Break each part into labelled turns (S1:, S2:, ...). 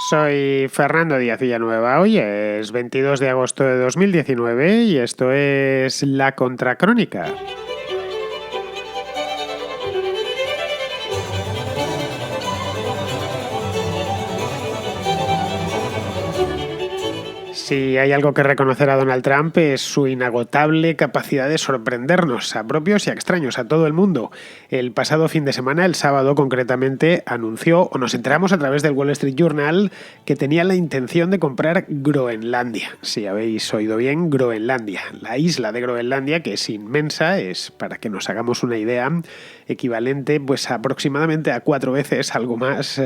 S1: Soy Fernando Díaz Villanueva. Hoy es 22 de agosto de 2019 y esto es La Contracrónica. Si hay algo que reconocer a Donald Trump es su inagotable capacidad de sorprendernos a propios y a extraños, a todo el mundo. El pasado fin de semana, el sábado concretamente, anunció, o nos enteramos a través del Wall Street Journal, que tenía la intención de comprar Groenlandia. Si habéis oído bien, Groenlandia. La isla de Groenlandia, que es inmensa, es, para que nos hagamos una idea, equivalente pues aproximadamente a 4 veces, algo más,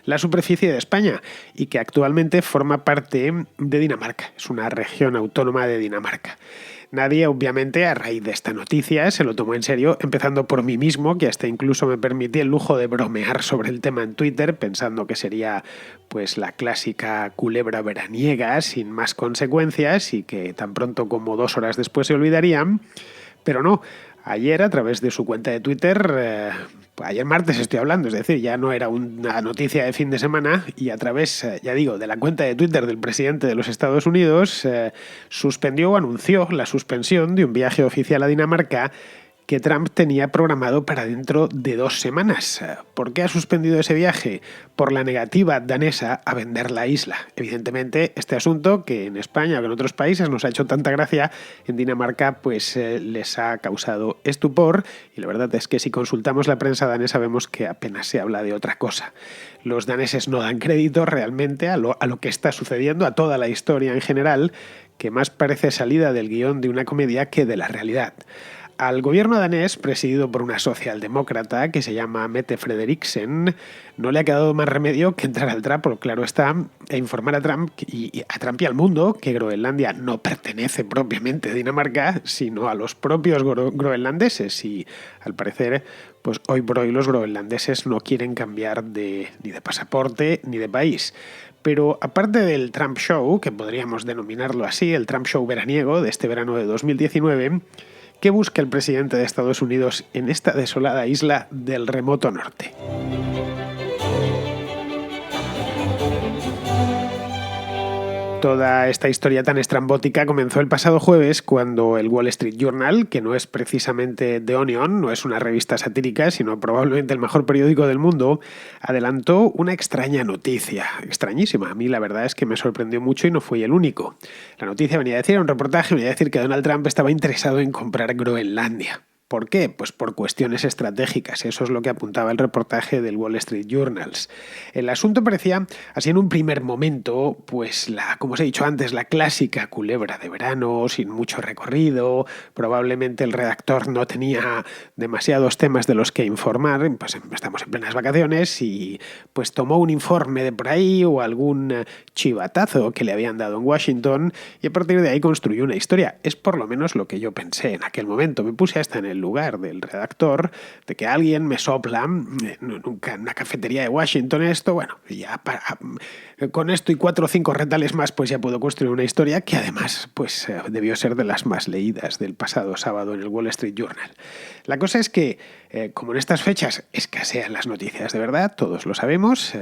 S1: la superficie de España, y que actualmente forma parte de Dinamarca. Es una región autónoma de Dinamarca. Nadie, obviamente, a raíz de esta noticia, se lo tomó en serio, empezando por mí mismo, que hasta incluso me permití el lujo de bromear sobre el tema en Twitter, pensando que sería pues la clásica culebra veraniega, sin más consecuencias, y que tan pronto como 2 horas después se olvidarían. Pero no. Ayer, a través de su cuenta de Twitter, ayer martes estoy hablando, es decir, ya no era una noticia de fin de semana, y a través, ya digo, de la cuenta de Twitter del presidente de los Estados Unidos, suspendió o anunció la suspensión de un viaje oficial a Dinamarca que Trump tenía programado para dentro de 2 semanas. ¿Por qué ha suspendido ese viaje? Por la negativa danesa a vender la isla. Evidentemente, este asunto, que en España o en otros países nos ha hecho tanta gracia, en Dinamarca pues les ha causado estupor, y la verdad es que si consultamos la prensa danesa vemos que apenas se habla de otra cosa. Los daneses no dan crédito realmente a lo que está sucediendo, a toda la historia en general, que más parece salida del guión de una comedia que de la realidad. Al gobierno danés, presidido por una socialdemócrata que se llama Mette Frederiksen, no le ha quedado más remedio que entrar al trapo, claro está, e informar a Trump y al mundo que Groenlandia no pertenece propiamente a Dinamarca, sino a los propios groenlandeses. Y al parecer, pues hoy por hoy los groenlandeses no quieren cambiar ni de pasaporte ni de país. Pero aparte del Trump Show, que podríamos denominarlo así, el Trump Show veraniego de este verano de 2019... ¿qué busca el presidente de Estados Unidos en esta desolada isla del remoto norte? Toda esta historia tan estrambótica comenzó el pasado jueves cuando el Wall Street Journal, que no es precisamente The Onion, no es una revista satírica, sino probablemente el mejor periódico del mundo, adelantó una extraña noticia, extrañísima. A mí la verdad es que me sorprendió mucho y no fui el único. La noticia venía a decir, un reportaje venía a decir que Donald Trump estaba interesado en comprar Groenlandia. ¿Por qué? Pues por cuestiones estratégicas. Eso es lo que apuntaba el reportaje del Wall Street Journal. El asunto parecía, así en un primer momento, pues como os he dicho antes, la clásica culebra de verano, sin mucho recorrido. Probablemente el redactor no tenía demasiados temas de los que informar. Pues estamos en plenas vacaciones y pues tomó un informe de por ahí o algún chivatazo que le habían dado en Washington y a partir de ahí construyó una historia. Es por lo menos lo que yo pensé en aquel momento. Me puse hasta en el lugar del redactor, de que alguien me sopla nunca en una cafetería de Washington esto, bueno, ya con esto y 4 o 5 retales más pues ya puedo construir una historia que además pues debió ser de las más leídas del pasado sábado en el Wall Street Journal. La cosa es que como en estas fechas escasean las noticias de verdad, todos lo sabemos,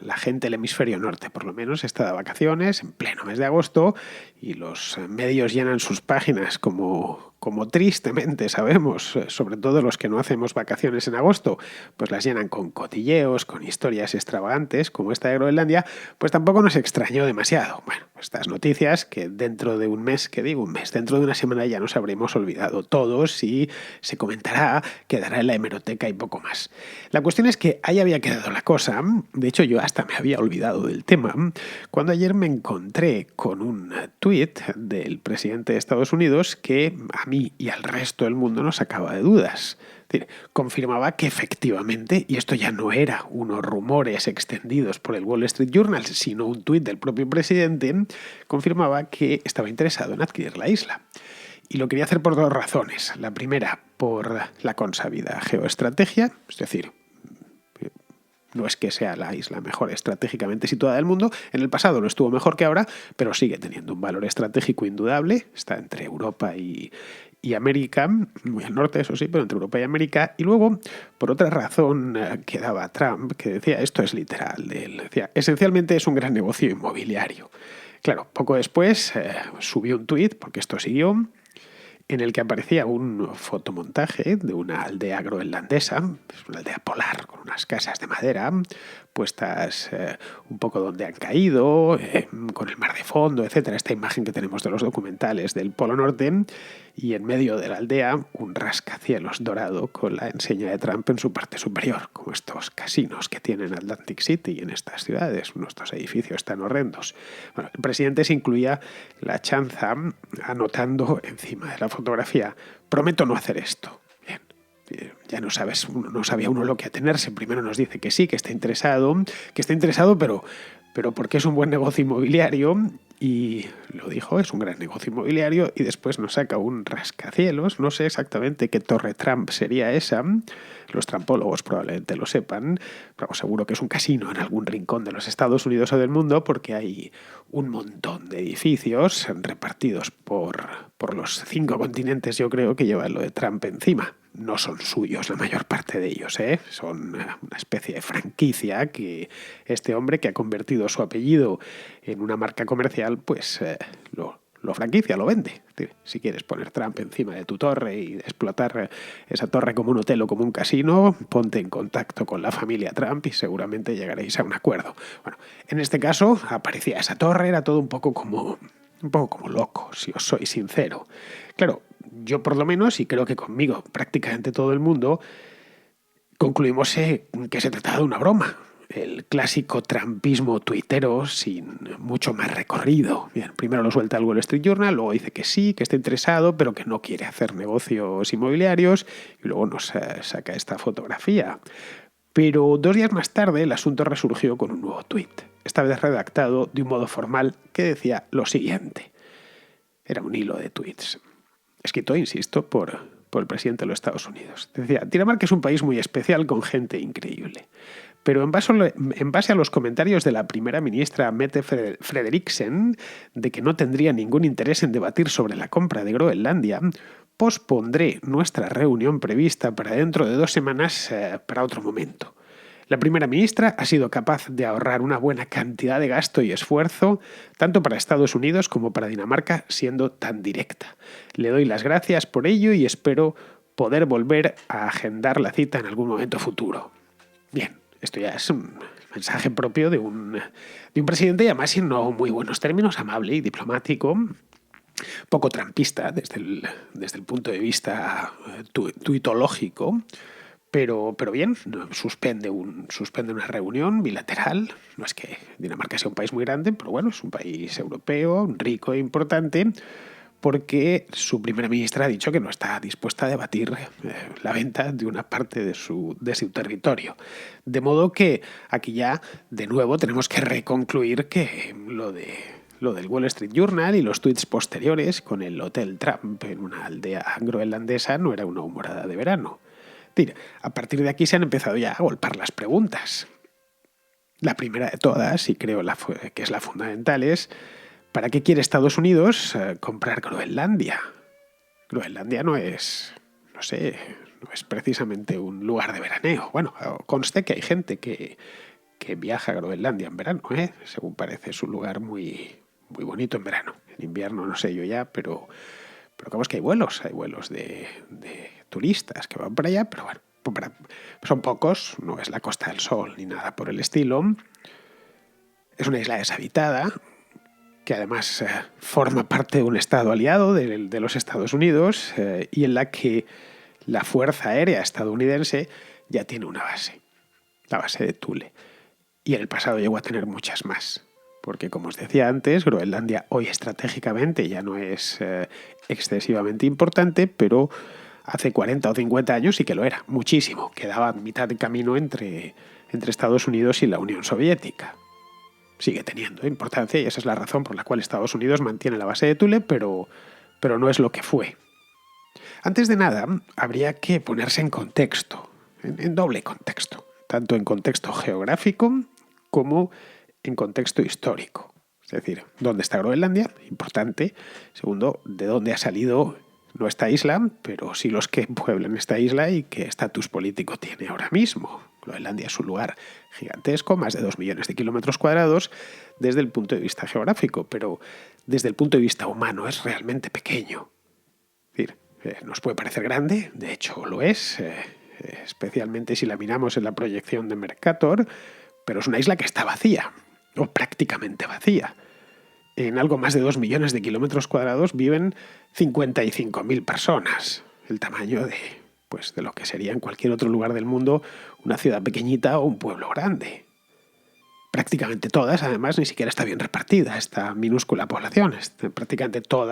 S1: la gente del hemisferio norte por lo menos está de vacaciones en pleno mes de agosto y los medios llenan sus páginas como tristemente sabemos, sobre todo los que no hacemos vacaciones en agosto, pues las llenan con cotilleos, con historias extravagantes como esta de Groenlandia, pues tampoco nos extrañó demasiado. Bueno, estas noticias que dentro de un mes, dentro de una semana ya nos habremos olvidado todos y se comentará, quedará en la hemeroteca y poco más. La cuestión es que ahí había quedado la cosa. De hecho, yo hasta me había olvidado del tema cuando ayer me encontré con un tuit del presidente de Estados Unidos que a mí y al resto del mundo nos sacaba de dudas. Es decir, confirmaba que efectivamente, y esto ya no era unos rumores extendidos por el Wall Street Journal, sino un tuit del propio presidente, confirmaba que estaba interesado en adquirir la isla. Y lo quería hacer por 2 razones. La primera, por la consabida geoestrategia, es decir, No es que sea la isla mejor estratégicamente situada del mundo. En el pasado no estuvo mejor que ahora, pero sigue teniendo un valor estratégico indudable. Está entre Europa y América, muy al norte, eso sí, pero entre Europa y América. Y luego, por otra razón que daba Trump, que decía, esto es literal, decía, esencialmente es un gran negocio inmobiliario. Claro, poco después subió un tuit, porque esto siguió, en el que aparecía un fotomontaje de una aldea groenlandesa, una aldea polar con unas casas de madera puestas un poco donde han caído, con el mar de fondo, etcétera. Esta imagen que tenemos de los documentales del Polo Norte, y en medio de la aldea un rascacielos dorado con la enseña de Trump en su parte superior, como estos casinos que tienen Atlantic City en estas ciudades, nuestros edificios tan horrendos. Bueno, el presidente se incluía la chanza anotando encima de la fotografía: prometo no hacer esto. Bien, ya no sabía uno lo que atenerse. Primero nos dice que sí, que está interesado, pero porque es un buen negocio inmobiliario, y lo dijo, es un gran negocio inmobiliario, y después nos saca un rascacielos. No sé exactamente qué torre Trump sería esa, los trampólogos probablemente lo sepan, pero seguro que es un casino en algún rincón de los Estados Unidos o del mundo, porque hay un montón de edificios repartidos por los 5 continentes, yo creo, que llevan lo de Trump encima. No son suyos la mayor parte de ellos, son una especie de franquicia que este hombre, que ha convertido su apellido en una marca comercial, pues lo franquicia, lo vende. Si quieres poner Trump encima de tu torre y explotar esa torre como un hotel o como un casino, ponte en contacto con la familia Trump y seguramente llegaréis a un acuerdo. Bueno, en este caso aparecía esa torre, era todo un poco como loco, si os soy sincero. Claro, yo por lo menos, y creo que conmigo prácticamente todo el mundo, concluimos que se trataba de una broma. El clásico trumpismo tuitero sin mucho más recorrido. Bien, primero lo suelta el Wall Street Journal, luego dice que sí, que está interesado, pero que no quiere hacer negocios inmobiliarios, y luego nos saca esta fotografía. Pero 2 días más tarde el asunto resurgió con un nuevo tuit, esta vez redactado de un modo formal, que decía lo siguiente. Era un hilo de tuits, escrito, insisto, por el presidente de los Estados Unidos. Decía: Dinamarca es un país muy especial con gente increíble. Pero en base a los comentarios de la primera ministra Mette Frederiksen de que no tendría ningún interés en debatir sobre la compra de Groenlandia, pospondré nuestra reunión prevista para dentro de 2 semanas para otro momento. La primera ministra ha sido capaz de ahorrar una buena cantidad de gasto y esfuerzo, tanto para Estados Unidos como para Dinamarca, siendo tan directa. Le doy las gracias por ello y espero poder volver a agendar la cita en algún momento futuro. Bien, esto ya es un mensaje propio de un presidente, y además en no muy buenos términos, amable y diplomático, poco trampista desde el punto de vista tuitológico. Pero bien, suspende una reunión bilateral. No es que Dinamarca sea un país muy grande, pero bueno, es un país europeo, rico e importante, porque su primera ministra ha dicho que no está dispuesta a debatir la venta de una parte de su territorio. De modo que aquí ya, de nuevo, tenemos que reconcluir que lo del Wall Street Journal y los tuits posteriores con el Hotel Trump en una aldea groenlandesa no era una humorada de verano. A partir de aquí se han empezado ya a golpar las preguntas. La primera de todas, y creo que es la fundamental, es: ¿para qué quiere Estados Unidos comprar Groenlandia? Groenlandia no es precisamente un lugar de veraneo. Bueno, conste que hay gente que viaja a Groenlandia en verano, según parece, es un lugar muy, muy bonito en verano. En invierno no sé yo ya, pero como es que hay vuelos de turistas que van para allá, pero bueno, son pocos, no es la Costa del Sol ni nada por el estilo. Es una isla deshabitada, que además forma parte de un estado aliado de los Estados Unidos, y en la que la Fuerza Aérea estadounidense ya tiene una base, la base de Thule. Y en el pasado llegó a tener muchas más. Porque, como os decía antes, Groenlandia hoy estratégicamente ya no es excesivamente importante, pero hace 40 o 50 años sí que lo era, muchísimo. Quedaba a mitad de camino entre Estados Unidos y la Unión Soviética. Sigue teniendo importancia, y esa es la razón por la cual Estados Unidos mantiene la base de Thule, pero no es lo que fue. Antes de nada, habría que ponerse en contexto, en doble contexto. tanto en contexto geográfico como en contexto histórico. Es decir, ¿dónde está Groenlandia? Importante. Segundo, ¿de dónde ha salido no esta isla, pero sí los que pueblan esta isla y qué estatus político tiene ahora mismo? Groenlandia es un lugar gigantesco, más de 2 millones de kilómetros cuadrados desde el punto de vista geográfico, pero desde el punto de vista humano es realmente pequeño. Es decir, nos puede parecer grande, de hecho lo es, especialmente si la miramos en la proyección de Mercator, pero es una isla que está vacía, o prácticamente vacía. En algo más de 2 millones de kilómetros cuadrados viven 55.000 personas, el tamaño de lo que sería en cualquier otro lugar del mundo una ciudad pequeñita o un pueblo grande. Prácticamente todas, además, ni siquiera está bien repartida esta minúscula población. Prácticamente todos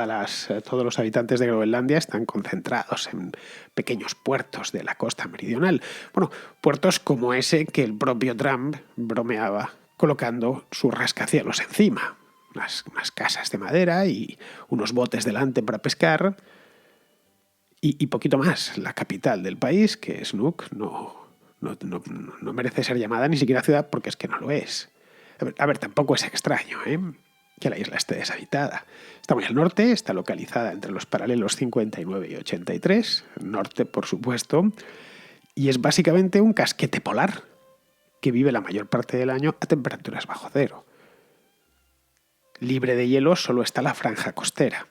S1: los habitantes de Groenlandia están concentrados en pequeños puertos de la costa meridional. Bueno, puertos como ese que el propio Trump bromeaba colocando sus rascacielos encima. Unas casas de madera y unos botes delante para pescar y poquito más. La capital del país, que es Nuuk, no merece ser llamada ni siquiera ciudad porque es que no lo es. A ver, tampoco es extraño, que la isla esté deshabitada. Está muy al norte, está localizada entre los paralelos 59 y 83, norte por supuesto, y es básicamente un casquete polar que vive la mayor parte del año a temperaturas bajo cero. Libre de hielo solo está la franja costera.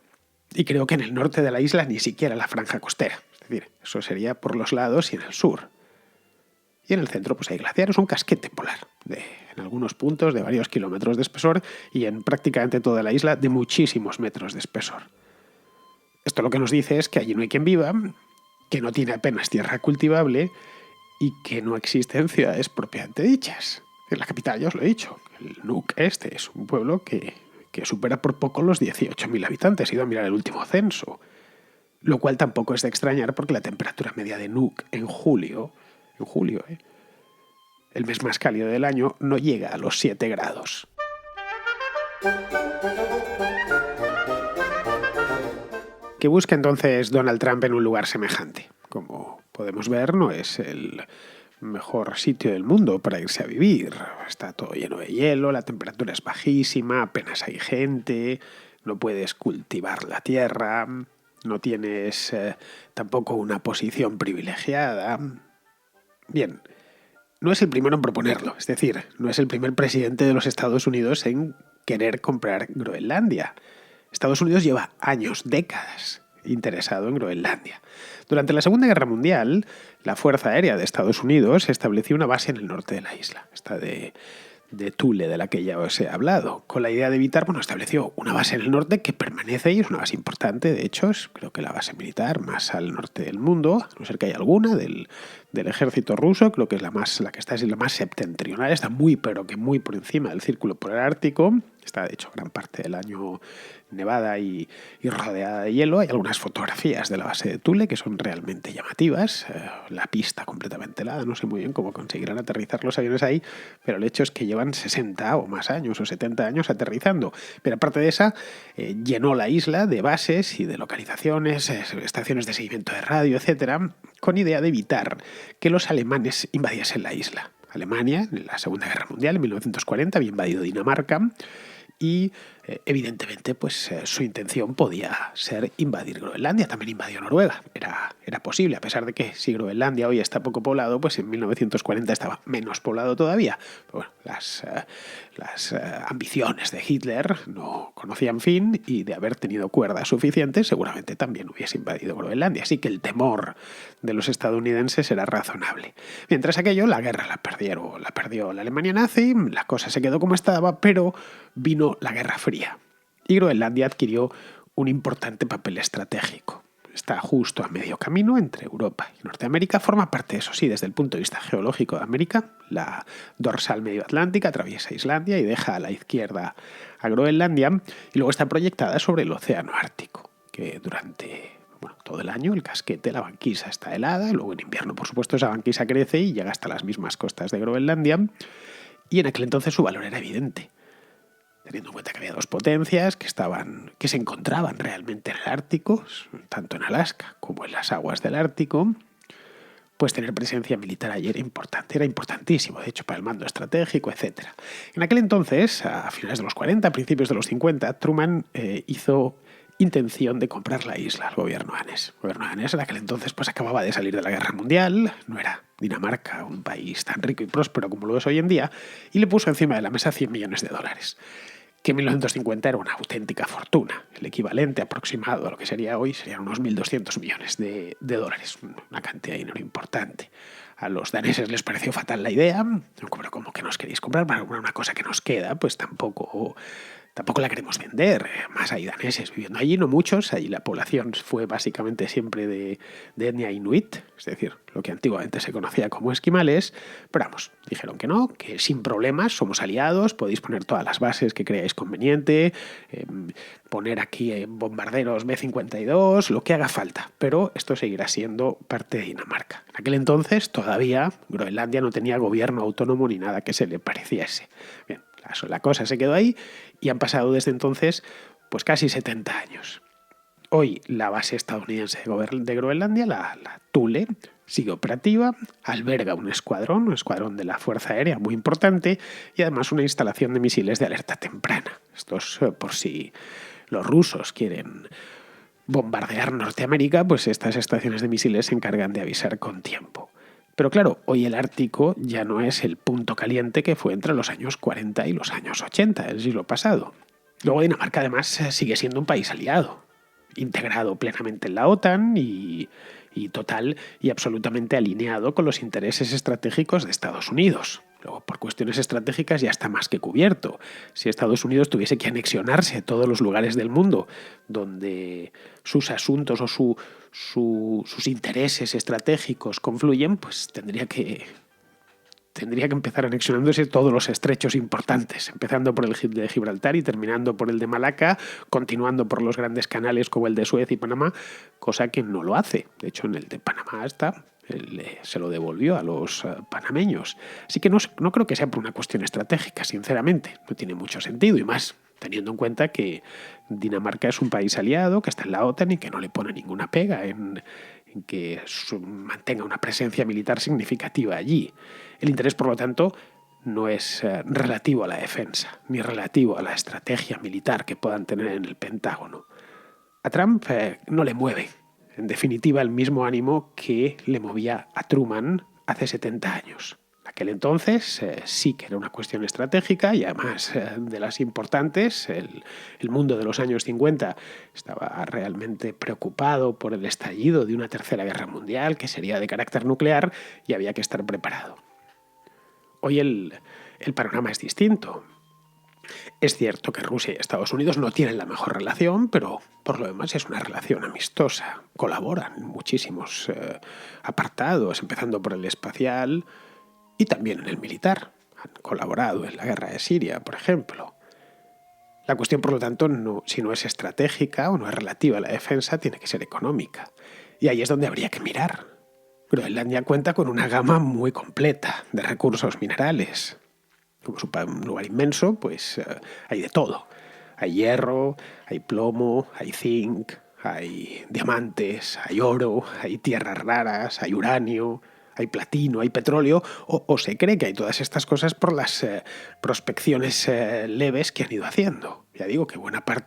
S1: Y creo que en el norte de la isla ni siquiera la franja costera. Es decir, eso sería por los lados y en el sur. Y en el centro pues hay glaciares, un casquete polar, en algunos puntos de varios kilómetros de espesor y en prácticamente toda la isla de muchísimos metros de espesor. Esto lo que nos dice es que allí no hay quien viva, que no tiene apenas tierra cultivable y que no existen ciudades propiamente dichas. En la capital ya os lo he dicho, el Nuuk este es un pueblo que supera por poco los 18.000 habitantes. He ido a mirar el último censo, lo cual tampoco es de extrañar porque la temperatura media de Nuuk en julio, el mes más cálido del año, no llega a los 7 grados. ¿Qué busca entonces Donald Trump en un lugar semejante? Como podemos ver, no es el mejor sitio del mundo para irse a vivir. Está todo lleno de hielo, la temperatura es bajísima, apenas hay gente, no puedes cultivar la tierra, no tienes tampoco una posición privilegiada. Bien, no es el primero en proponerlo, es decir, no es el primer presidente de los Estados Unidos en querer comprar Groenlandia. Estados Unidos lleva años, décadas, interesado en Groenlandia. Durante la Segunda Guerra Mundial, la Fuerza Aérea de Estados Unidos estableció una base en el norte de la isla, esta de Thule, de la que ya os he hablado, con la idea de evitar, estableció una base en el norte que permanece y es una base importante, de hecho, es creo que la base militar más al norte del mundo, a no ser que haya alguna, del ejército ruso, creo que es la que está es la más septentrional, está muy, pero que muy por encima del círculo polar ártico, está de hecho gran parte del año nevada y rodeada de hielo. Hay algunas fotografías de la base de Thule que son realmente llamativas, la pista completamente helada, no sé muy bien cómo conseguirán aterrizar los aviones ahí, pero el hecho es que llevan 60 o más años o 70 años aterrizando. Pero aparte de esa, llenó la isla de bases y de localizaciones, estaciones de seguimiento de radio, etcétera, con idea de evitar que los alemanes invadiesen la isla. Alemania, en la Segunda Guerra Mundial, en 1940, había invadido Dinamarca y evidentemente su intención podía ser invadir Groenlandia, también invadió Noruega, era posible, a pesar de que si Groenlandia hoy está poco poblado, pues en 1940 estaba menos poblado todavía. Pero bueno, las ambiciones de Hitler no conocían fin y de haber tenido cuerda suficiente seguramente también hubiese invadido Groenlandia, así que el temor de los estadounidenses era razonable. Mientras aquello, la guerra la perdió la Alemania nazi, la cosa se quedó como estaba, pero vino la Guerra Fría y Groenlandia adquirió un importante papel estratégico. Está justo a medio camino entre Europa y Norteamérica, forma parte, eso sí, desde el punto de vista geológico de América, la dorsal medio atlántica atraviesa Islandia y deja a la izquierda a Groenlandia, y luego está proyectada sobre el océano Ártico, que durante todo el año el casquete, la banquisa está helada, luego en invierno por supuesto esa banquisa crece y llega hasta las mismas costas de Groenlandia, y en aquel entonces su valor era evidente. Teniendo en cuenta que había dos potencias que se encontraban realmente en el Ártico, tanto en Alaska como en las aguas del Ártico, pues tener presencia militar allí era importantísimo, de hecho, para el mando estratégico, etc. En aquel entonces, a finales de los 40, principios de los 50, Truman hizo intención de comprar la isla al gobierno danés. El gobierno danés en aquel entonces pues acababa de salir de la Guerra Mundial, no era Dinamarca un país tan rico y próspero como lo es hoy en día, y le puso encima de la mesa $100 millones, que en 1950 era una auténtica fortuna. El equivalente aproximado a lo que sería hoy serían unos 1.200 millones de dólares, una cantidad de dinero importante. A los daneses les pareció fatal la idea, pero como que nos queréis comprar para una cosa que nos queda, pues tampoco la queremos vender. Más hay daneses viviendo allí, no muchos. Allí la población fue básicamente siempre de etnia inuit, es decir, lo que antiguamente se conocía como esquimales. Pero vamos, dijeron que no, que sin problemas, somos aliados, podéis poner todas las bases que creáis conveniente, poner aquí bombarderos B-52, lo que haga falta. Pero esto seguirá siendo parte de Dinamarca. En aquel entonces todavía Groenlandia no tenía gobierno autónomo ni nada que se le pareciese. Bien, la cosa se quedó ahí y han pasado desde entonces pues casi 70 años. Hoy la base estadounidense de Groenlandia, la Thule, sigue operativa, alberga un escuadrón de la Fuerza Aérea muy importante y además una instalación de misiles de alerta temprana. Esto es por si los rusos quieren bombardear Norteamérica, pues estas estaciones de misiles se encargan de avisar con tiempo. Pero claro, hoy el Ártico ya no es el punto caliente que fue entre los años 40 y los años 80 del siglo pasado. Luego Dinamarca además sigue siendo un país aliado, integrado plenamente en la OTAN y total y absolutamente alineado con los intereses estratégicos de Estados Unidos. Luego, por cuestiones estratégicas ya está más que cubierto. Si Estados Unidos tuviese que anexionarse a todos los lugares del mundo donde sus asuntos o sus intereses estratégicos confluyen, pues tendría que empezar anexionándose todos los estrechos importantes, empezando por el de Gibraltar y terminando por el de Malaca, continuando por los grandes canales como el de Suez y Panamá, cosa que no lo hace. De hecho, en el de Panamá se lo devolvió a los panameños. Así que no creo que sea por una cuestión estratégica, sinceramente. No tiene mucho sentido, y más teniendo en cuenta que Dinamarca es un país aliado, que está en la OTAN y que no le pone ninguna pega en que mantenga una presencia militar significativa allí. El interés, por lo tanto, no es relativo a la defensa, ni relativo a la estrategia militar que puedan tener en el Pentágono. A Trump no le mueve, en definitiva, el mismo ánimo que le movía a Truman hace 70 años. En aquel entonces sí que era una cuestión estratégica y además de las importantes. El mundo de los años 50 estaba realmente preocupado por el estallido de una tercera guerra mundial que sería de carácter nuclear y había que estar preparado. Hoy el panorama es distinto. Es cierto que Rusia y Estados Unidos no tienen la mejor relación, pero por lo demás es una relación amistosa. Colaboran en muchísimos apartados, empezando por el espacial y también en el militar. Han colaborado en la guerra de Siria, por ejemplo. La cuestión, por lo tanto, si no es estratégica o no es relativa a la defensa, tiene que ser económica. Y ahí es donde habría que mirar. Groenlandia cuenta con una gama muy completa de recursos minerales. Como es un lugar inmenso, pues hay de todo. Hay hierro, hay plomo, hay zinc, hay diamantes, hay oro, hay tierras raras, hay uranio, hay platino, hay petróleo, o se cree que hay todas estas cosas por las prospecciones leves que han ido haciendo. Ya digo que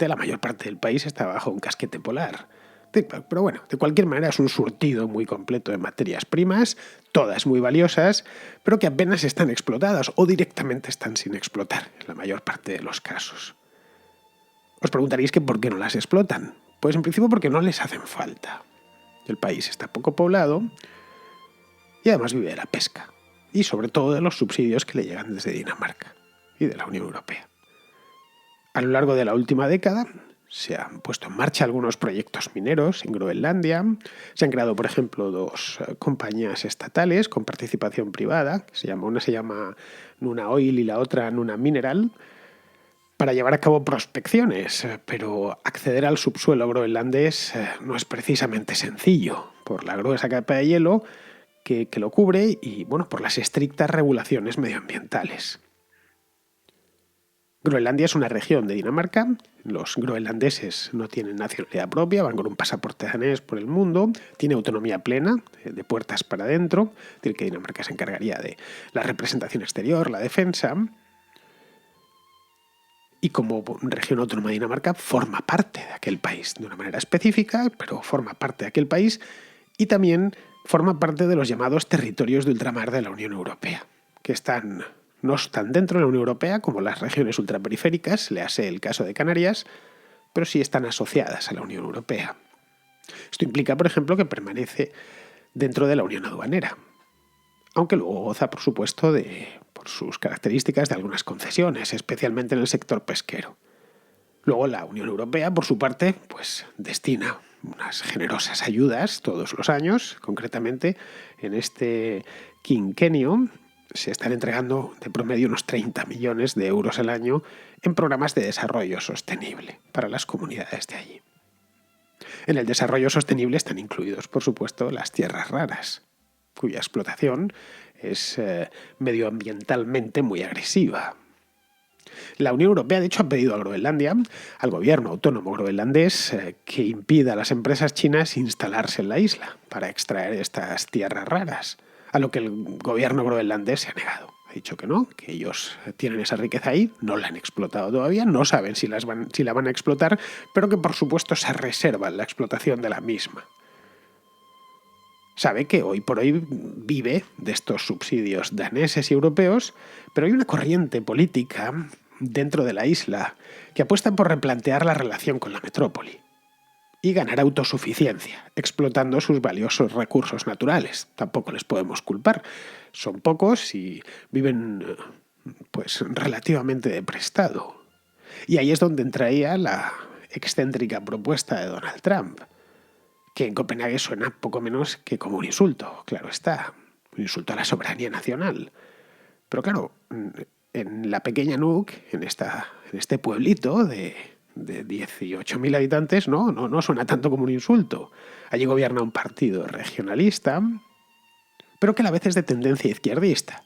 S1: la mayor parte del país está bajo un casquete polar. Pero bueno, de cualquier manera es un surtido muy completo de materias primas, todas muy valiosas, pero que apenas están explotadas o directamente están sin explotar en la mayor parte de los casos. Os preguntaréis que por qué no las explotan. Pues en principio porque no les hacen falta. El país está poco poblado y además vive de la pesca y sobre todo de los subsidios que le llegan desde Dinamarca y de la Unión Europea. A lo largo de la última década se han puesto en marcha algunos proyectos mineros en Groenlandia. Se han creado, por ejemplo, 2 compañías estatales con participación privada. Una se llama Nuna Oil y la otra Nuna Mineral, para llevar a cabo prospecciones. Pero acceder al subsuelo groenlandés no es precisamente sencillo, por la gruesa capa de hielo que lo cubre y por las estrictas regulaciones medioambientales. Groenlandia es una región de Dinamarca. Los groenlandeses no tienen nacionalidad propia, van con un pasaporte danés por el mundo, tiene autonomía plena, de puertas para adentro, es decir, que Dinamarca se encargaría de la representación exterior, la defensa. Y como región autónoma de Dinamarca forma parte de aquel país, de una manera específica, pero forma parte de aquel país y también forma parte de los llamados territorios de ultramar de la Unión Europea, que no están dentro de la Unión Europea como las regiones ultraperiféricas, le hace el caso de Canarias, pero sí están asociadas a la Unión Europea. Esto implica, por ejemplo, que permanece dentro de la Unión Aduanera, aunque luego goza, por supuesto, por sus características de algunas concesiones, especialmente en el sector pesquero. Luego la Unión Europea, por su parte, pues destina unas generosas ayudas todos los años. Concretamente, en este quinquenio se están entregando de promedio unos 30 millones de euros al año en programas de desarrollo sostenible para las comunidades de allí. En el desarrollo sostenible están incluidos, por supuesto, las tierras raras, cuya explotación es medioambientalmente muy agresiva. La Unión Europea, de hecho, ha pedido a Groenlandia, al gobierno autónomo groenlandés, que impida a las empresas chinas instalarse en la isla para extraer estas tierras raras, a lo que el gobierno groenlandés se ha negado. Ha dicho que no, que ellos tienen esa riqueza ahí, no la han explotado todavía, no saben si la van a explotar, pero que por supuesto se reservan la explotación de la misma. Sabe que hoy por hoy vive de estos subsidios daneses y europeos, pero hay una corriente política dentro de la isla que apuesta por replantear la relación con la metrópoli y ganar autosuficiencia, explotando sus valiosos recursos naturales. Tampoco les podemos culpar. Son pocos y viven pues relativamente de prestado. Y ahí es donde entraría la excéntrica propuesta de Donald Trump, que en Copenhague suena poco menos que como un insulto, claro está, un insulto a la soberanía nacional. Pero claro, en la pequeña Nuuk, en este pueblito de 18.000 habitantes, no suena tanto como un insulto. Allí gobierna un partido regionalista, pero que a la vez es de tendencia izquierdista.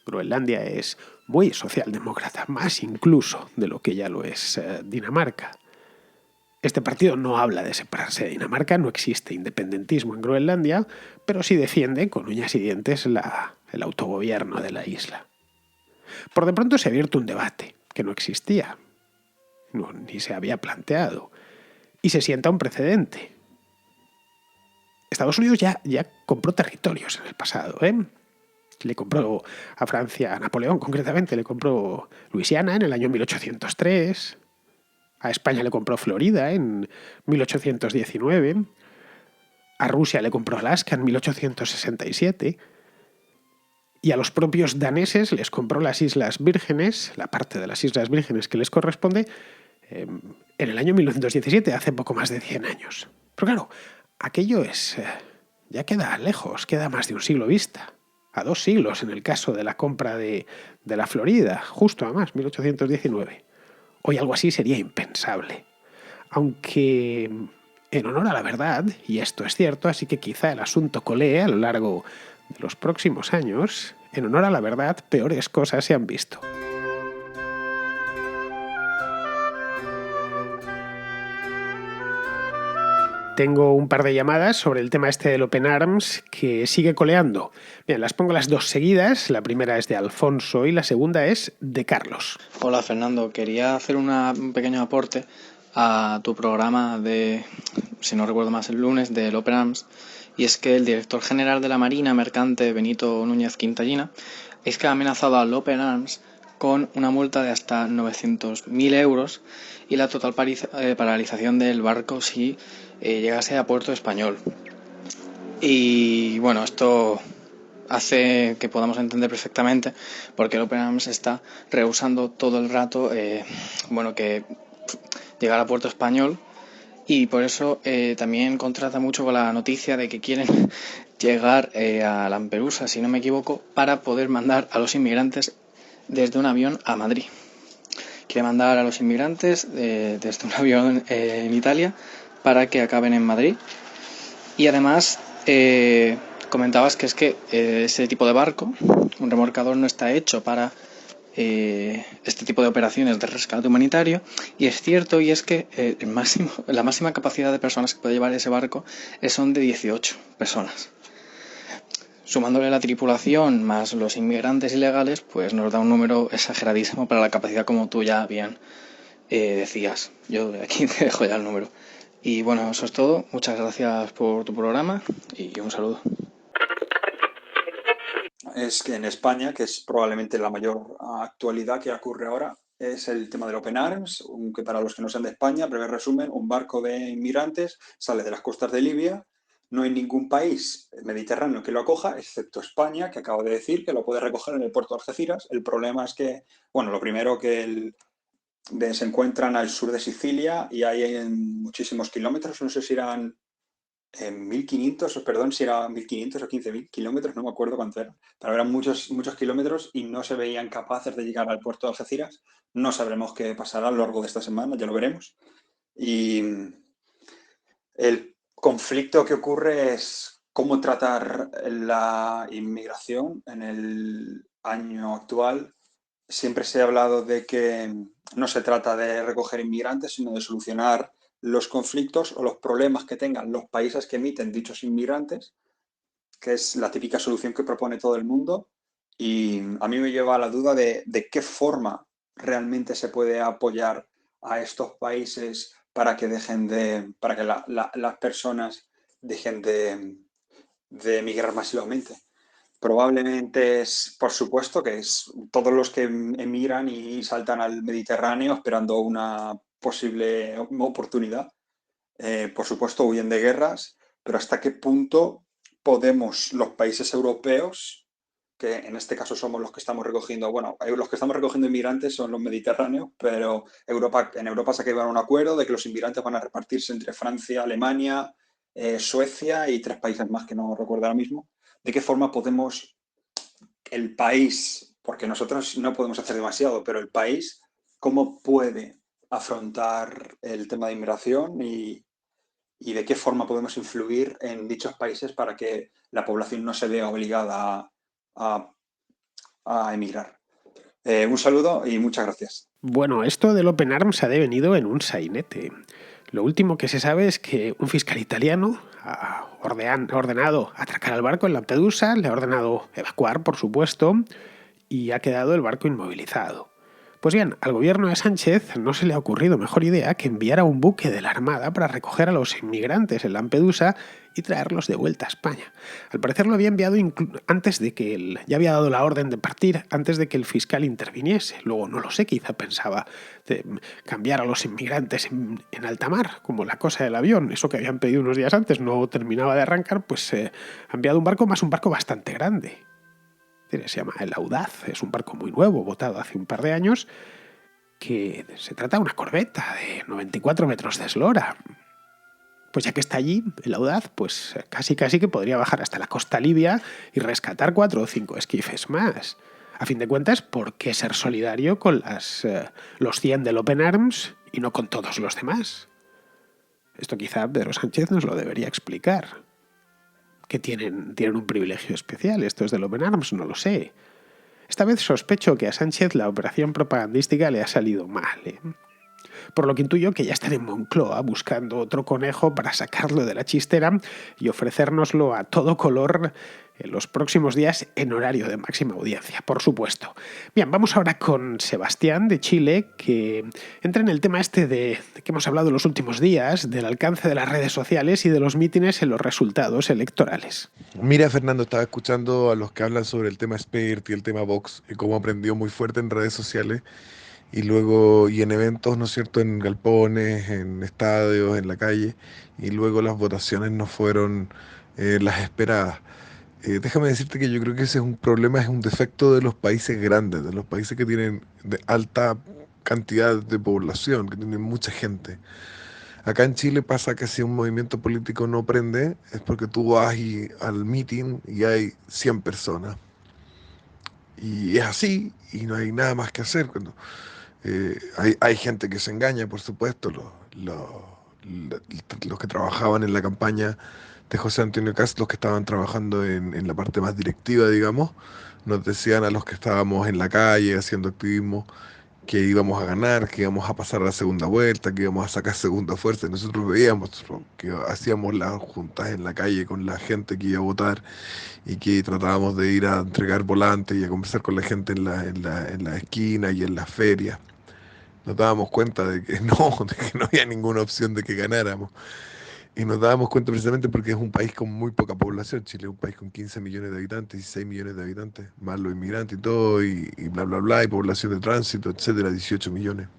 S1: Groenlandia es muy socialdemócrata, más incluso de lo que ya lo es Dinamarca. Este partido no habla de separarse de Dinamarca, no existe independentismo en Groenlandia, pero sí defiende con uñas y dientes el autogobierno de la isla. Por de pronto se ha abierto un debate que no existía, ni se había planteado, y se sienta un precedente. Estados Unidos ya compró territorios en el pasado, Le compró a Francia, a Napoleón concretamente, le compró Luisiana en el año 1803, a España le compró Florida en 1819, a Rusia le compró Alaska en 1867, y a los propios daneses les compró las Islas Vírgenes, la parte de las Islas Vírgenes que les corresponde, en el año 1917, hace poco más de 100 años. Pero claro, aquello ya queda lejos, queda más de un siglo vista. A 2 siglos en el caso de la compra de la Florida, justo además, 1819. Hoy algo así sería impensable. Aunque, en honor a la verdad, y esto es cierto, así que quizá el asunto colee a lo largo de los próximos años, en honor a la verdad, peores cosas se han visto. Tengo un par de llamadas sobre el tema este del Open Arms que sigue coleando. Bien, las pongo las dos seguidas. La primera es de Alfonso y la segunda es de Carlos.
S2: Hola Fernando, quería hacer un pequeño aporte a tu programa de, si no recuerdo más, el lunes del Open Arms. Y es que el director general de la Marina Mercante, Benito Núñez Quintallina, es que ha amenazado al Open Arms con una multa de hasta 900.000 euros y la total paralización del barco si llegase a puerto español. Y bueno, esto hace que podamos entender perfectamente por qué el Open Arms está rehusando todo el rato que llegar a puerto español, y por eso también contrasta mucho con la noticia de que quieren llegar a Lampedusa, si no me equivoco, para poder mandar a los inmigrantes desde un avión a Madrid. Quiere mandar a los inmigrantes desde un avión en Italia para que acaben en Madrid. Y además comentabas que es que ese tipo de barco, un remolcador, no está hecho para este tipo de operaciones de rescate humanitario. Y es cierto, y es que la máxima capacidad de personas que puede llevar ese barco son de 18 personas. Sumándole la tripulación más los inmigrantes ilegales, pues nos da un número exageradísimo para la capacidad, como tú ya bien decías. Yo aquí te dejo ya el número. Y bueno, eso es todo. Muchas gracias por tu programa y un saludo.
S3: Es que en España, que es probablemente la mayor actualidad que ocurre ahora, es el tema del Open Arms, que para los que no sean de España, breve resumen, un barco de inmigrantes sale de las costas de Libia, no hay ningún país mediterráneo que lo acoja, excepto España, que acabo de decir que lo puede recoger en el puerto de Algeciras. El problema es que, bueno, lo primero que se encuentran al sur de Sicilia y hay en muchísimos kilómetros, no sé si eran 1.500, perdón, si era 1.500 o 15.000 kilómetros, no me acuerdo cuánto era, pero eran muchos, muchos kilómetros y no se veían capaces de llegar al puerto de Algeciras. No sabremos qué pasará a lo largo de esta semana, ya lo veremos. Y el conflicto que ocurre es cómo tratar la inmigración en el año actual. Siempre se ha hablado de que no se trata de recoger inmigrantes, sino de solucionar los conflictos o los problemas que tengan los países que emiten dichos inmigrantes, que es la típica solución que propone todo el mundo. Y a mí me lleva a la duda de qué forma realmente se puede apoyar a estos países para que para que las personas dejen de emigrar masivamente. Probablemente es, por supuesto, que es todos los que emigran y saltan al Mediterráneo esperando una posible oportunidad. Por supuesto, huyen de guerras, pero ¿hasta qué punto podemos los países europeos, que en este caso somos los que estamos recogiendo, bueno, los que estamos recogiendo inmigrantes son los mediterráneos, pero en Europa se ha quedado un acuerdo de que los inmigrantes van a repartirse entre Francia, Alemania, Suecia y 3 países más que no recuerdo ahora mismo? ¿De qué forma podemos el país, porque nosotros no podemos hacer demasiado, pero el país, cómo puede afrontar el tema de inmigración y de qué forma podemos influir en dichos países para que la población no se vea obligada a, a emigrar? Un saludo y muchas gracias.
S1: Bueno, esto del Open Arms ha devenido en un sainete. Lo último que se sabe es que un fiscal italiano ha ordenado atracar al barco en Lampedusa, le ha ordenado evacuar, por supuesto, y ha quedado el barco inmovilizado. Pues bien, al gobierno de Sánchez no se le ha ocurrido mejor idea que enviar a un buque de la Armada para recoger a los inmigrantes en Lampedusa y traerlos de vuelta a España. Al parecer lo había enviado antes de que ya había dado la orden de partir, antes de que el fiscal interviniese. Luego no lo sé, quizá pensaba de cambiar a los inmigrantes en alta mar, como la cosa del avión. Eso que habían pedido unos días antes no terminaba de arrancar, pues ha enviado un barco bastante grande. Se llama El Audaz, es un barco muy nuevo, botado hace un par de años, que se trata de una corbeta de 94 metros de eslora. Pues ya que está allí, el Audaz, pues casi que podría bajar hasta la costa libia y rescatar 4 o 5 esquifes más. A fin de cuentas, ¿por qué ser solidario con los 100 del Open Arms y no con todos los demás? Esto quizá Pedro Sánchez nos lo debería explicar. Que tienen un privilegio especial estos del Open Arms, no lo sé. Esta vez sospecho que a Sánchez la operación propagandística le ha salido mal, por lo que intuyo que ya están en Moncloa buscando otro conejo para sacarlo de la chistera y ofrecérnoslo a todo color en los próximos días en horario de máxima audiencia, por supuesto. Bien, vamos ahora con Sebastián de Chile, que entra en el tema de que hemos hablado en los últimos días, del alcance de las redes sociales y de los mítines en los resultados electorales.
S4: Mira, Fernando, estaba escuchando a los que hablan sobre el tema Spirit y el tema Vox y cómo aprendió muy fuerte en redes sociales y luego y en eventos, ¿no es cierto?, en galpones, en estadios, en la calle, y luego las votaciones no fueron las esperadas. Déjame decirte que yo creo que ese es un problema, es un defecto de los países grandes, de los países que tienen de alta cantidad de población, que tienen mucha gente. Acá en Chile pasa que si un movimiento político no prende, es porque tú vas al meeting y hay 100 personas. Y es así, y no hay nada más que hacer. Hay gente que se engaña, por supuesto, los que trabajaban en la campaña de José Antonio Cast, los que estaban trabajando en la parte más directiva, digamos, nos decían a los que estábamos en la calle haciendo activismo que íbamos a ganar, que íbamos a pasar a la segunda vuelta, que íbamos a sacar segunda fuerza. Y nosotros veíamos que hacíamos las juntas en la calle con la gente que iba a votar y que tratábamos de ir a entregar volantes y a conversar con la gente en la esquina y en las ferias. Nos dábamos cuenta de que no, de que no había ninguna opción de que ganáramos. Y nos dábamos cuenta precisamente porque es un país con muy poca población. Chile es un país con 15 millones de habitantes, 16 millones de habitantes, más los inmigrantes y todo, y bla, bla, bla, y población de tránsito, etcétera, 18 millones.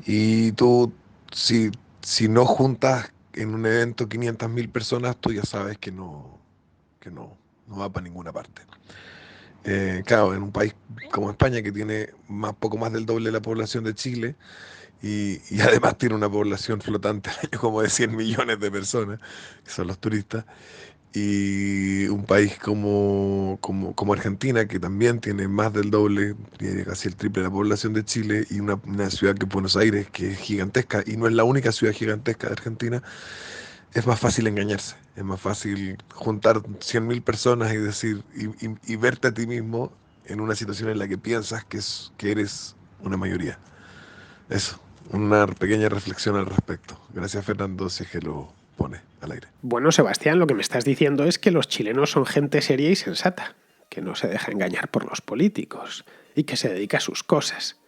S4: Y tú, si, si no juntas en un evento 500.000 personas, tú ya sabes que no va para ninguna parte. Claro, en un país como España, que tiene poco más del doble de la población de Chile, y además tiene una población flotante al año como de 100 millones de personas, que son los turistas, y un país como Argentina, que también tiene más del doble, tiene casi el triple de la población de Chile, y una ciudad que es Buenos Aires, que es gigantesca, y no es la única ciudad gigantesca de Argentina, es más fácil engañarse, es más fácil juntar 100.000 personas y decir, y verte a ti mismo en una situación en la que piensas que eres una mayoría. Eso, una pequeña reflexión al respecto. Gracias, Fernando, si es que lo pone al aire.
S1: Bueno, Sebastián, lo que me estás diciendo es que los chilenos son gente seria y sensata, que no se deja engañar por los políticos y que se dedica a sus cosas.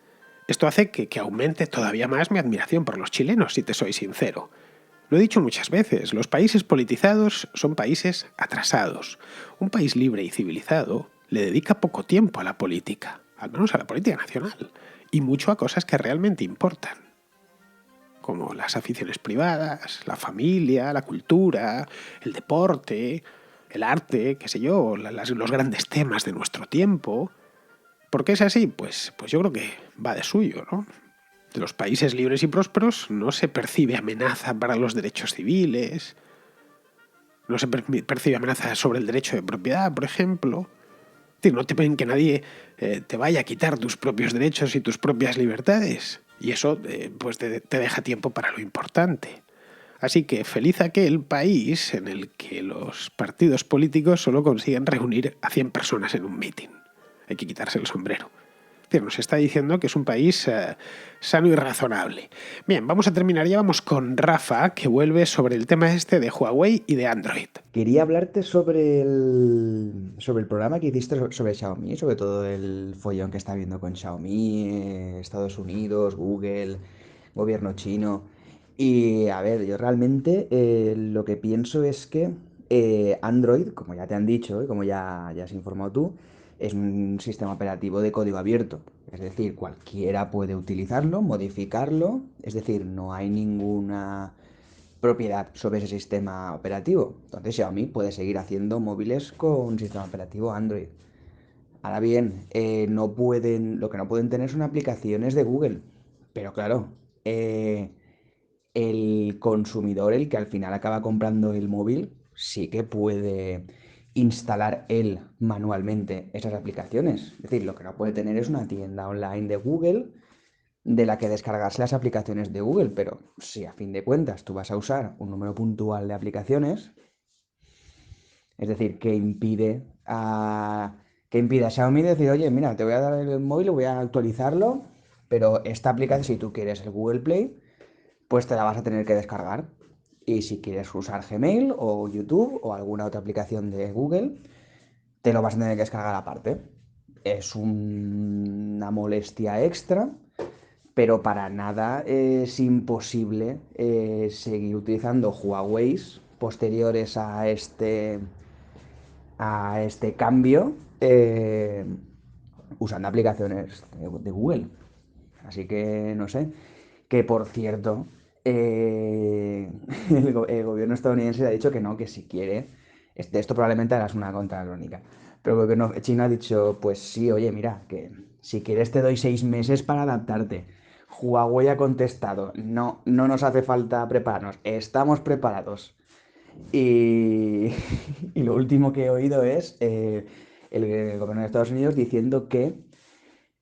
S1: Esto hace que aumente todavía más mi admiración por los chilenos, si te soy sincero. Lo he dicho muchas veces, los países politizados son países atrasados. Un país libre y civilizado le dedica poco tiempo a la política, al menos a la política nacional, y mucho a cosas que realmente importan, como las aficiones privadas, la familia, la cultura, el deporte, el arte, qué sé yo, los grandes temas de nuestro tiempo. ¿Por qué es así? Pues yo creo que va de suyo, ¿no? De los países libres y prósperos no se percibe amenaza para los derechos civiles, no se percibe amenaza sobre el derecho de propiedad, por ejemplo. Es decir, no te ven que nadie te vaya a quitar tus propios derechos y tus propias libertades. Y eso pues te deja tiempo para lo importante. Así que feliz aquel país en el que los partidos políticos solo consiguen reunir a 100 personas en un mitin. Hay que quitarse el sombrero. Nos está diciendo que es un país sano y razonable. Bien, vamos a terminar. Ya vamos con Rafa, que vuelve sobre el tema este de Huawei y de Android.
S5: Quería hablarte sobre el programa que hiciste sobre Xiaomi, sobre todo el follón que está habiendo con Xiaomi, Estados Unidos, Google, gobierno chino. Y a ver, yo realmente lo que pienso es que Android, como ya te han dicho y como ya has informado tú, es un sistema operativo de código abierto. Es decir, cualquiera puede utilizarlo, modificarlo. Es decir, no hay ninguna propiedad sobre ese sistema operativo. Entonces Xiaomi puede seguir haciendo móviles con sistema operativo Android. Ahora bien, lo que no pueden tener son aplicaciones de Google. Pero claro, eh, el consumidor, el que al final acaba comprando el móvil, sí que puede instalar él manualmente esas aplicaciones. Es decir, lo que no puede tener es una tienda online de Google de la que descargarse las aplicaciones de Google, pero si a fin de cuentas tú vas a usar un número puntual de aplicaciones, es decir, que impide a Xiaomi decir, oye, mira, te voy a dar el móvil, voy a actualizarlo, pero esta aplicación, si tú quieres el Google Play, pues te la vas a tener que descargar. Y si quieres usar Gmail o YouTube o alguna otra aplicación de Google, te lo vas a tener que descargar aparte. Es una molestia extra, pero para nada es imposible seguir utilizando Huawei posteriores a este cambio usando aplicaciones de Google. Así que no sé. Que por cierto, el gobierno estadounidense ha dicho que no, que si quiere, esto probablemente harás una contracrónica. Pero el gobierno chino ha dicho, pues sí, oye, mira, que si quieres te doy 6 meses para adaptarte. Huawei ha contestado, no, no nos hace falta prepararnos, estamos preparados. Y, y lo último que he oído es el gobierno de Estados Unidos diciendo que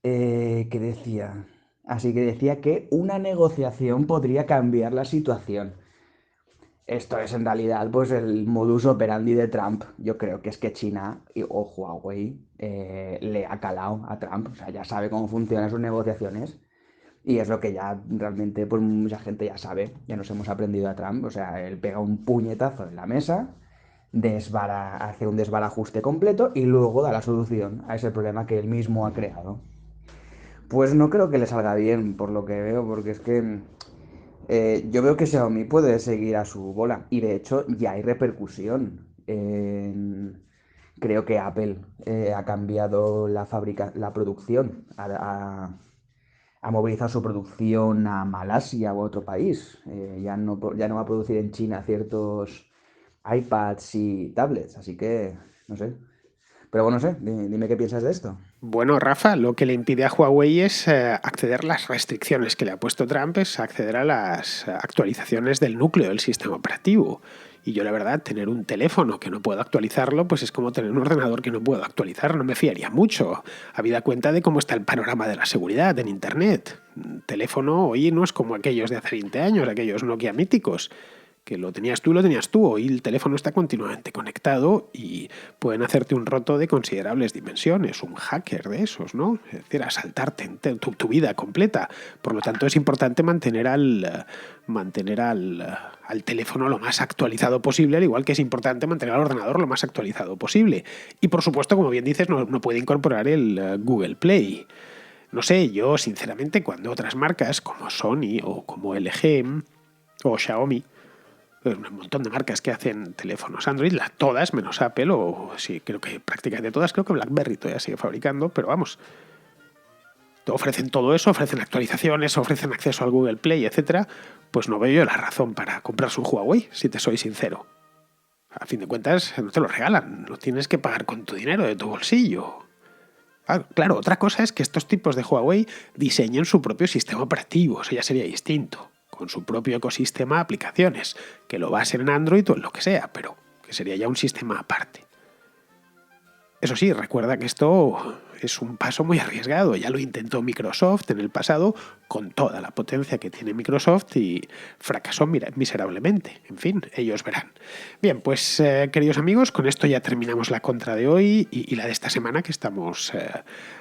S5: decía? Así que decía que una negociación podría cambiar la situación. Esto es en realidad pues el modus operandi de Trump. Yo creo que es que China o Huawei le ha calado a Trump. O sea, ya sabe cómo funcionan sus negociaciones. Y es lo que ya realmente pues mucha gente ya sabe. Ya nos hemos aprendido a Trump. O sea, él pega un puñetazo en la mesa, hace un desbarajuste completo y luego da la solución a ese problema que él mismo ha creado. Pues no creo que le salga bien, por lo que veo, porque es que yo veo que Xiaomi puede seguir a su bola y de hecho ya hay repercusión. Creo que Apple ha cambiado la producción, ha movilizado su producción a Malasia u otro país. Ya no va a producir en China ciertos iPads y tablets, así que no sé. Pero bueno, no sé, dime qué piensas de esto.
S1: Bueno, Rafa, lo que le impide a Huawei es acceder a las restricciones que le ha puesto Trump, es acceder a las actualizaciones del núcleo del sistema operativo. Y yo, la verdad, tener un teléfono que no puedo actualizarlo, pues es como tener un ordenador que no puedo actualizar. No me fiaría mucho, habida cuenta de cómo está el panorama de la seguridad en Internet. Un teléfono hoy no es como aquellos de hace 20 años, aquellos Nokia míticos, que lo tenías tú. Hoy el teléfono está continuamente conectado y pueden hacerte un roto de considerables dimensiones, un hacker de esos, ¿no? Es decir, asaltarte tu vida completa. Por lo tanto, es importante mantener al teléfono lo más actualizado posible, al igual que es importante mantener al ordenador lo más actualizado posible. Y por supuesto, como bien dices, no puede incorporar el Google Play. No sé, yo sinceramente cuando otras marcas como Sony o como LG o Xiaomi, un montón de marcas que hacen teléfonos Android, todas menos Apple, o sí, creo que prácticamente todas, creo que BlackBerry todavía sigue fabricando, pero vamos, ofrecen todo eso, ofrecen actualizaciones, ofrecen acceso al Google Play, etcétera. Pues no veo yo la razón para comprarse un Huawei, si te soy sincero. A fin de cuentas, no te lo regalan, lo tienes que pagar con tu dinero, de tu bolsillo. Claro, otra cosa es que estos tipos de Huawei diseñen su propio sistema operativo, eso ya sería distinto, con su propio ecosistema de aplicaciones, que lo basen en Android o en lo que sea, pero que sería ya un sistema aparte. Eso sí, recuerda que esto es un paso muy arriesgado. Ya lo intentó Microsoft en el pasado con toda la potencia que tiene Microsoft y fracasó miserablemente. En fin, ellos verán. Bien, pues queridos amigos, con esto ya terminamos la contra de hoy y la de esta semana, que estamos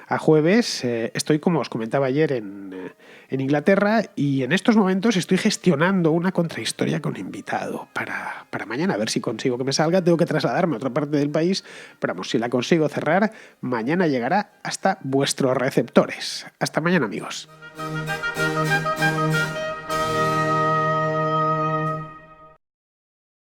S1: a jueves. Estoy, como os comentaba ayer, en Inglaterra y en estos momentos estoy gestionando una contrahistoria con invitado para mañana. A ver si consigo que me salga. Tengo que trasladarme a otra parte del país, pero vamos, si la consigo cerrar, mañana llegará hasta vuestros receptores. Hasta mañana, amigos.